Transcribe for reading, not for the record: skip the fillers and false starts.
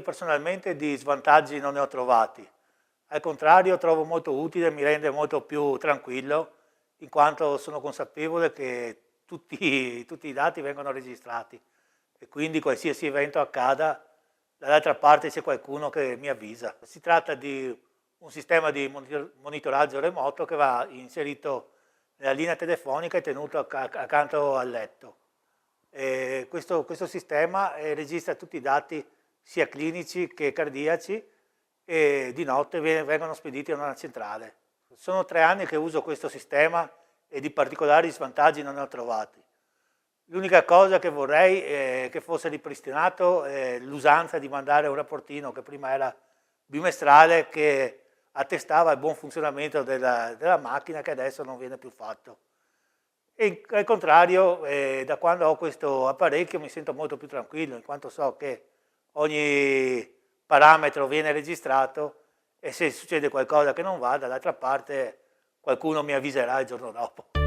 personalmente di svantaggi non ne ho trovati. Al contrario, trovo molto utile, mi rende molto più tranquillo, in quanto sono consapevole che tutti i dati vengono registrati e quindi qualsiasi evento accada, dall'altra parte c'è qualcuno che mi avvisa. Si tratta di un sistema di monitoraggio remoto che va inserito nella linea telefonica e tenuto accanto al letto. Questo sistema registra tutti i dati sia clinici che cardiaci e di notte vengono spediti a una centrale. Sono 3 anni che uso questo sistema e di particolari svantaggi non ne ho trovati. L'unica cosa che vorrei è che fosse ripristinato l'usanza di mandare un rapportino che prima era bimestrale, che attestava il buon funzionamento della macchina, che adesso non viene più fatto. E al contrario, da quando ho questo apparecchio mi sento molto più tranquillo, in quanto so che ogni parametro viene registrato e se succede qualcosa che non va, dall'altra parte qualcuno mi avviserà il giorno dopo.